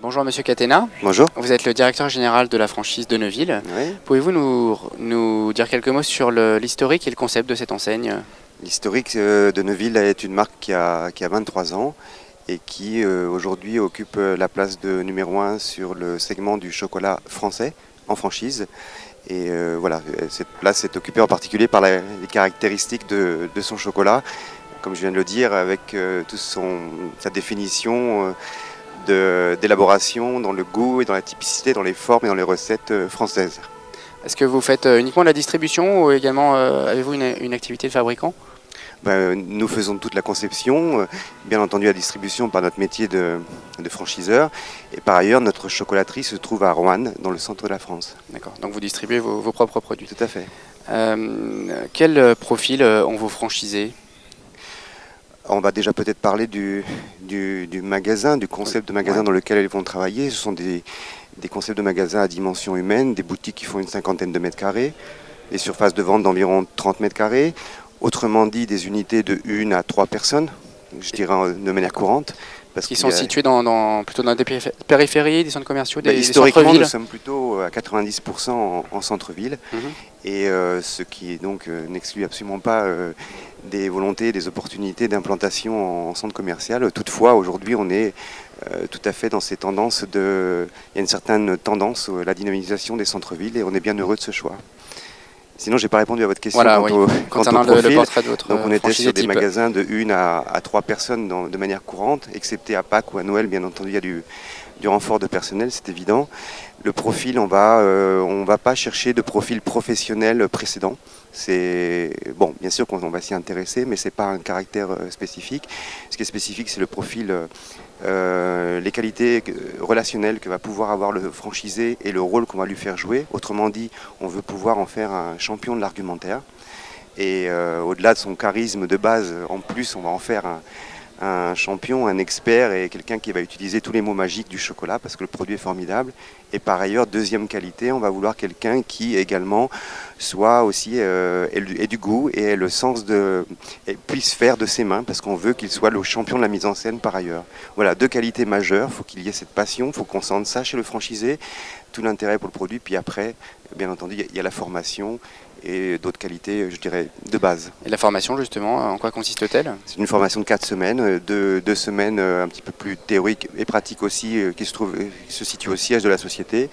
Bonjour Monsieur Catena, Bonjour. vous êtes le directeur général de la franchise de Neuville. Oui. Pouvez-vous nous dire quelques mots sur l'historique et le concept de cette enseigne? L'historique de Neuville est une marque qui a 23 ans et qui aujourd'hui occupe la place de numéro 1 sur le segment du chocolat français en franchise. Et voilà, cette place est occupée en particulier par les caractéristiques de son chocolat, comme je viens de le dire, avec toute sa définition d'élaboration dans le goût et dans la typicité, dans les formes et dans les recettes françaises. Est-ce que vous faites uniquement de la distribution ou également avez-vous une activité de fabricant? Nous faisons toute la conception, bien entendu la distribution par notre métier de franchiseur. Et par ailleurs, notre chocolaterie se trouve à Roanne, dans le centre de la France. D'accord, donc vous distribuez vos propres produits. Tout à fait. Quel profil ont vos franchisés? On va déjà peut-être parler du magasin, du concept de magasin dans lequel ils vont travailler. Ce sont des concepts de magasins à dimension humaine, des boutiques qui font une cinquantaine de mètres carrés, des surfaces de vente d'environ 30 mètres carrés. Autrement dit, des unités de 1 à 3 personnes, je dirais de manière courante. Parce qu'ils sont situés plutôt dans des périphéries, des centres commerciaux, des historiquement, centres-villes. nous sommes plutôt à 90% en centre-ville. Et ce qui donc n'exclut absolument pas des volontés, des opportunités d'implantation en centre commercial. Toutefois, aujourd'hui, on est tout à fait dans ces tendances il y a une certaine tendance à la dynamisation des centres-villes et on est bien heureux de ce choix. Sinon, j'ai pas répondu à votre question concernant quant au profil. le portrait de votre Donc, on était sur des type. magasins de 1 à 3 personnes de manière courante, excepté à Pâques ou à Noël, bien entendu, il y a du renfort de personnel, c'est évident. Le profil, on va pas chercher de profil professionnel précédent. C'est bon, bien sûr qu'on va s'y intéresser, mais c'est pas un caractère spécifique. Ce qui est spécifique, c'est le profil, les qualités relationnelles que va pouvoir avoir le franchisé et le rôle qu'on va lui faire jouer. Autrement dit, on veut pouvoir en faire un champion de l'argumentaire. Et au-delà de son charisme de base, en plus, on va en faire un champion, un expert et quelqu'un qui va utiliser tous les mots magiques du chocolat parce que le produit est formidable. Et par ailleurs, deuxième qualité, on va vouloir quelqu'un qui également soit aussi ait du goût et ait le sens et puisse faire de ses mains parce qu'on veut qu'il soit le champion de la mise en scène par ailleurs. Voilà, deux qualités majeures, il faut qu'il y ait cette passion, il faut qu'on sente ça chez le franchisé, tout l'intérêt pour le produit, puis après, bien entendu, il y a la formation et d'autres qualités, je dirais, de base. Et la formation, justement, en quoi consiste-t-elle? C'est une formation de 4 semaines, 2 semaines un petit peu plus théoriques et pratiques aussi, qui se situent au siège de la société,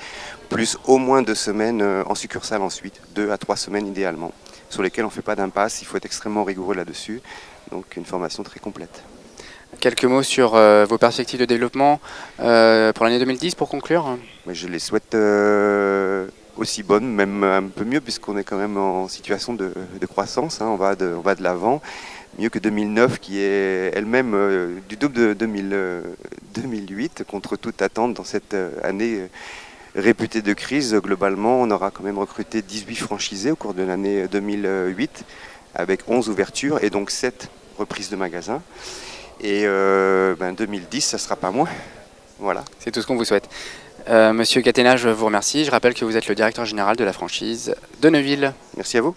plus au moins 2 semaines en succursale ensuite, 2 à 3 semaines idéalement, sur lesquelles on ne fait pas d'impasse, il faut être extrêmement rigoureux là-dessus, donc une formation très complète. Quelques mots sur vos perspectives de développement pour l'année 2010 pour conclure? Je les souhaite aussi bonnes, même un peu mieux, puisqu'on est quand même en situation de croissance, hein, on va de l'avant. Mieux que 2009 qui est elle-même du double de 2008, contre toute attente dans cette année réputée de crise. Globalement, on aura quand même recruté 18 franchisés au cours de l'année 2008, avec 11 ouvertures et donc 7 reprises de magasins. Et 2010, ça ne sera pas moins. Voilà. C'est tout ce qu'on vous souhaite. Monsieur Catena, je vous remercie. Je rappelle que vous êtes le directeur général de la franchise de Neuville. Merci à vous.